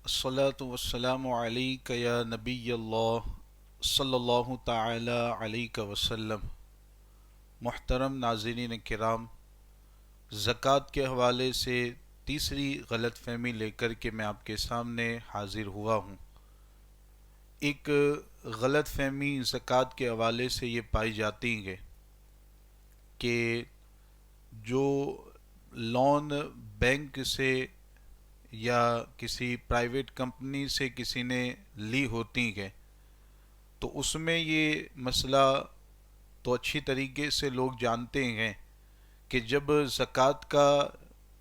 الصلاة والسلام علیک یا نبی اللہ صلی اللہ تعالی علیہ وسلم۔ محترم ناظرین کرام، زکوٰۃ کے حوالے سے تیسری غلط فہمی لے کر کے میں آپ کے سامنے حاضر ہوا ہوں۔ ایک غلط فہمی زکوٰۃ کے حوالے سے یہ پائی جاتی ہے کہ جو لون بینک سے یا کسی پرائیویٹ کمپنی سے کسی نے لی ہوتی ہے تو اس میں یہ مسئلہ تو اچھی طریقے سے لوگ جانتے ہیں کہ جب زکوٰۃ کا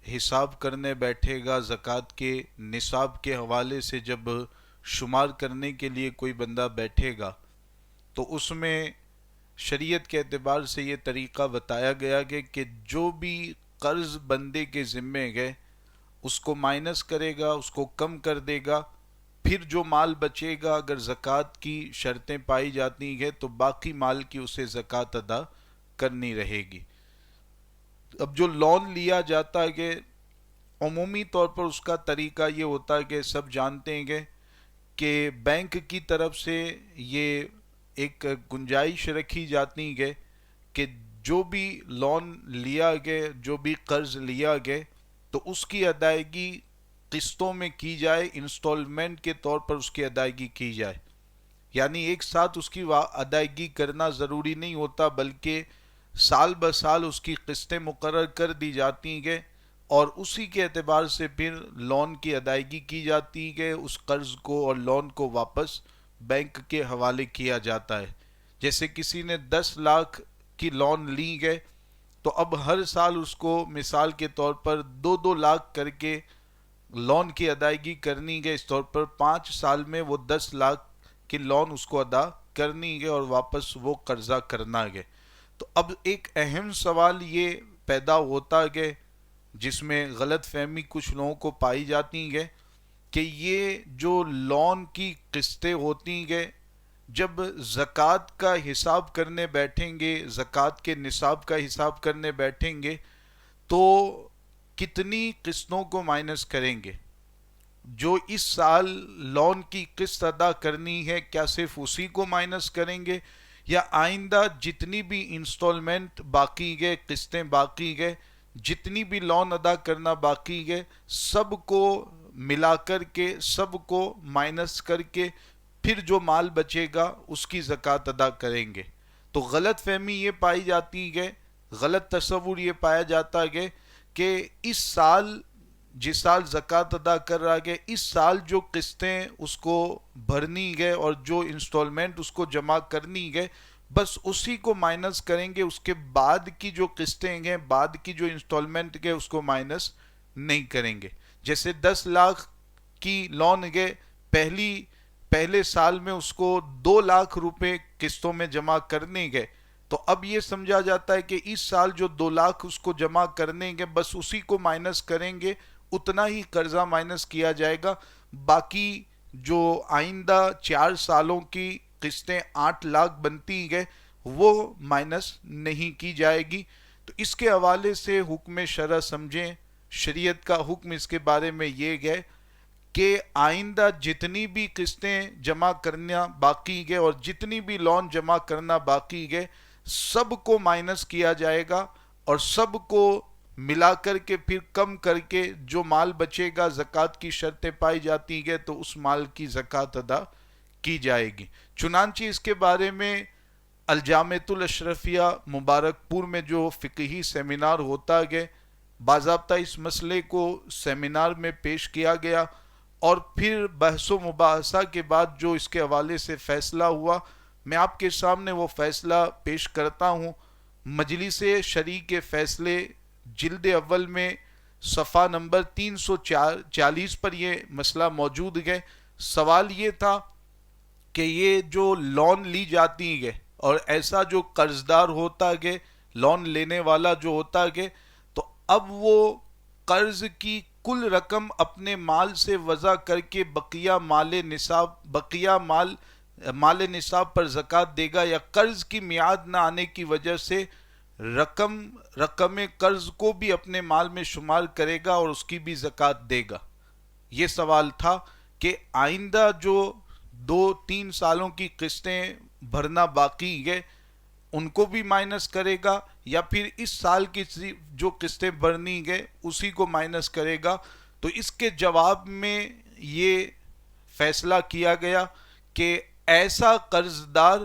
حساب کرنے بیٹھے گا، زکوٰۃ کے نصاب کے حوالے سے جب شمار کرنے کے لیے کوئی بندہ بیٹھے گا تو اس میں شریعت کے اعتبار سے یہ طریقہ بتایا گیا کہ جو بھی قرض بندے کے ذمے گئے اس کو مائنس کرے گا، اس کو کم کر دے گا، پھر جو مال بچے گا اگر زکوٰۃ کی شرطیں پائی جاتی ہیں تو باقی مال کی اسے زکوٰۃ ادا کرنی رہے گی۔ اب جو لون لیا جاتا ہے کہ عمومی طور پر اس کا طریقہ یہ ہوتا ہے کہ سب جانتے ہیں کہ بینک کی طرف سے یہ ایک گنجائش رکھی جاتی ہے کہ جو بھی لون لیا گئے، جو بھی قرض لیا گئے تو اس کی ادائیگی قسطوں میں کی جائے، انسٹالمنٹ کے طور پر اس کی ادائیگی کی جائے۔ یعنی ایک ساتھ اس کی ادائیگی کرنا ضروری نہیں ہوتا، بلکہ سال بہ سال اس کی قسطیں مقرر کر دی جاتی ہیں اور اسی کے اعتبار سے پھر لون کی ادائیگی کی جاتی ہے، اس قرض کو اور لون کو واپس بینک کے حوالے کیا جاتا ہے۔ جیسے کسی نے 10 لاکھ کی لون لی گئے تو اب ہر سال اس کو مثال کے طور پر 2-2 لاکھ کر کے لون کی ادائیگی کرنی ہے۔ اس طور پر 5 سال میں وہ 10 لاکھ کی لون اس کو ادا کرنی ہے اور واپس وہ قرضہ کرنا ہے۔ تو اب ایک اہم سوال یہ پیدا ہوتا ہے جس میں غلط فہمی کچھ لوگوں کو پائی جاتی ہے کہ یہ جو لون کی قسطیں ہوتی ہیں جب زکوٰۃ کا حساب کرنے بیٹھیں گے، زکوٰۃ کے نصاب کا حساب کرنے بیٹھیں گے تو کتنی قسطوں کو مائنس کریں گے؟ جو اس سال لون کی قسط ادا کرنی ہے کیا صرف اسی کو مائنس کریں گے یا آئندہ جتنی بھی انسٹالمنٹ باقی گئے، قسطیں باقی گئے، جتنی بھی لون ادا کرنا باقی گئے سب کو ملا کر کے، سب کو مائنس کر کے پھر جو مال بچے گا اس کی زکوٰۃ ادا کریں گے؟ تو غلط فہمی یہ پائی جاتی ہے، غلط تصور یہ پایا جاتا ہے کہ اس سال جس سال زکوٰۃ ادا کر رہا ہے اس سال جو قسطیں اس کو بھرنی گئے اور جو انسٹالمنٹ اس کو جمع کرنی گئے بس اسی کو مائنس کریں گے، اس کے بعد کی جو قسطیں گئے، بعد کی جو انسٹالمنٹ گئے اس کو مائنس نہیں کریں گے۔ جیسے 10 لاکھ کی لون گئے، پہلے سال میں اس کو 2 لاکھ روپے قسطوں میں جمع کرنے گئے تو اب یہ سمجھا جاتا ہے کہ اس سال جو 2 لاکھ اس کو جمع کرنے گے بس اسی کو مائنس کریں گے، اتنا ہی قرضہ مائنس کیا جائے گا، باقی جو آئندہ 4 سالوں کی قسطیں 8 لاکھ بنتی گئے وہ مائنس نہیں کی جائے گی۔ تو اس کے حوالے سے حکم شرع سمجھیں، شریعت کا حکم اس کے بارے میں یہ ہے کہ آئندہ جتنی بھی قسطیں جمع کرنا باقی گئے اور جتنی بھی لون جمع کرنا باقی گئے سب کو مائنس کیا جائے گا اور سب کو ملا کر کے پھر کم کر کے جو مال بچے گا، زکوٰۃ کی شرطیں پائی جاتی ہیں تو اس مال کی زکوٰۃ ادا کی جائے گی۔ چنانچہ اس کے بارے میں الجامعۃ الاشرفیہ مبارک پور میں جو فقہی سیمینار ہوتا ہے باضابطہ اس مسئلے کو سیمینار میں پیش کیا گیا اور پھر بحث و مباحثہ کے بعد جو اس کے حوالے سے فیصلہ ہوا میں آپ کے سامنے وہ فیصلہ پیش کرتا ہوں۔ مجلس شرعی کے فیصلے جلد اول میں صفحہ نمبر 340 پر یہ مسئلہ موجود ہے۔ سوال یہ تھا کہ یہ جو لون لی جاتی ہے اور ایسا جو قرضدار ہوتا ہے، لون لینے والا جو ہوتا ہے، تو اب وہ قرض کی کل رقم اپنے مال سے وضع کر کے بقیہ مال نصاب پر زکوٰۃ دے گا یا قرض کی میعاد نہ آنے کی وجہ سے رقم قرض کو بھی اپنے مال میں شمار کرے گا اور اس کی بھی زکوٰۃ دے گا؟ یہ سوال تھا کہ آئندہ جو 2-3 سالوں کی قسطیں بھرنا باقی ہے ان کو بھی مائنس کرے گا، یا پھر اس سال کی جو قسطیں بھرنی گئے اسی کو مائنس کرے گا؟ تو اس کے جواب میں یہ فیصلہ کیا گیا کہ ایسا قرض دار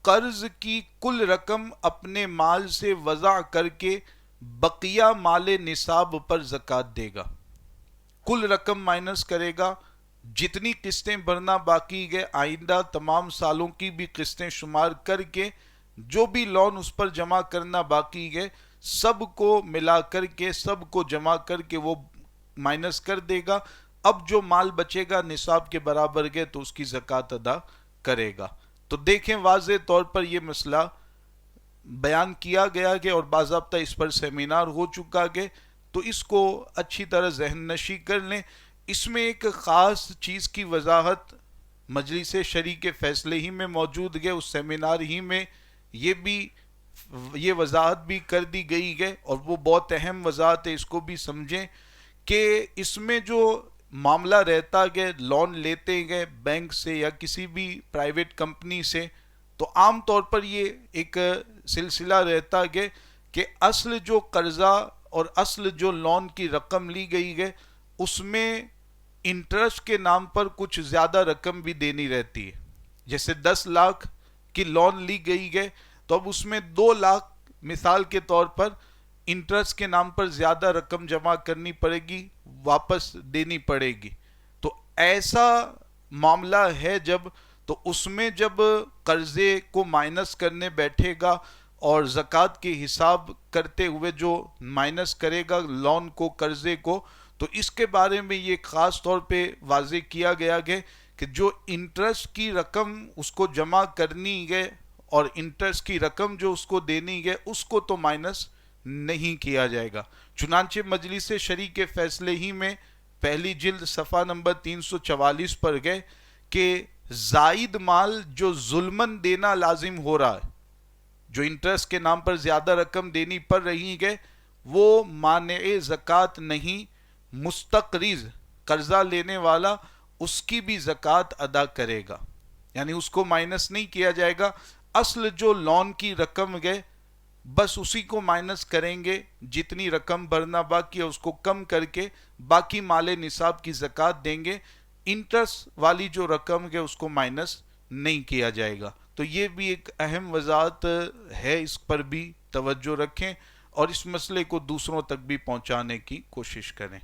قرض کی کل رقم اپنے مال سے وضع کر کے بقیہ مال نصاب پر زکوٰۃ دے گا، کل رقم مائنس کرے گا، جتنی قسطیں بھرنا باقی ہے آئندہ تمام سالوں کی بھی قسطیں شمار کر کے جو بھی لون اس پر جمع کرنا باقی ہے سب کو ملا کر کے سب کو جمع کر کے وہ مائنس کر دے گا۔ اب جو مال بچے گا نصاب کے برابر ہے تو اس کی زکوٰۃ ادا کرے گا۔ تو دیکھیں واضح طور پر یہ مسئلہ بیان کیا گیا کہ اور باضابطہ اس پر سیمینار ہو چکا ہے، تو اس کو اچھی طرح ذہن نشی کر لیں۔ اس میں ایک خاص چیز کی وضاحت مجلس شرعی کے فیصلے ہی میں موجود ہے، اس سیمینار ہی میں یہ وضاحت بھی کر دی گئی ہے، اور وہ بہت اہم وضاحت ہے، اس کو بھی سمجھیں کہ اس میں جو معاملہ رہتا ہے لون لیتے گئے بینک سے یا کسی بھی پرائیویٹ کمپنی سے، تو عام طور پر یہ ایک سلسلہ رہتا ہے کہ اصل جو قرضہ اور اصل جو لون کی رقم لی گئی ہے اس میں انٹرسٹ کے نام پر کچھ زیادہ رقم بھی دینی رہتی ہے۔ جیسے 10 لاکھ کی لون لی گئی ہے تو اب اس میں 2 لاکھ مثال کے طور پر انٹرسٹ کے نام پر زیادہ رقم جمع کرنی پڑے گی، واپس دینی پڑے گی۔ تو ایسا معاملہ ہے جب، تو اس میں جب قرضے کو مائنس کرنے بیٹھے گا اور زکوٰۃ کے حساب کرتے ہوئے جو مائنس کرے گا لون کو قرضے کو، تو اس کے بارے میں یہ خاص طور پہ واضح کیا گیا ہے کہ جو انٹرسٹ کی رقم اس کو جمع کرنی ہے اور انٹرسٹ کی رقم جو اس کو دینی ہے اس کو تو مائنس نہیں کیا جائے گا۔ چنانچہ مجلس شرعی کے فیصلے ہی میں پہلی جلد صفحہ نمبر 344 پر گئے کہ زائد مال جو ظلمن دینا لازم ہو رہا ہے، جو انٹرسٹ کے نام پر زیادہ رقم دینی پڑ رہی ہے، وہ مانع زکوٰۃ نہیں، مستقرض قرضہ لینے والا اس کی بھی زکوٰۃ ادا کرے گا، یعنی اس کو مائنس نہیں کیا جائے گا۔ اصل جو لون کی رقم ہے بس اسی کو مائنس کریں گے، جتنی رقم بھرنا باقی ہے اس کو کم کر کے باقی مال نصاب کی زکوٰۃ دیں گے، انٹرسٹ والی جو رقم ہے اس کو مائنس نہیں کیا جائے گا۔ تو یہ بھی ایک اہم وضاحت ہے، اس پر بھی توجہ رکھیں اور اس مسئلے کو دوسروں تک بھی پہنچانے کی کوشش کریں۔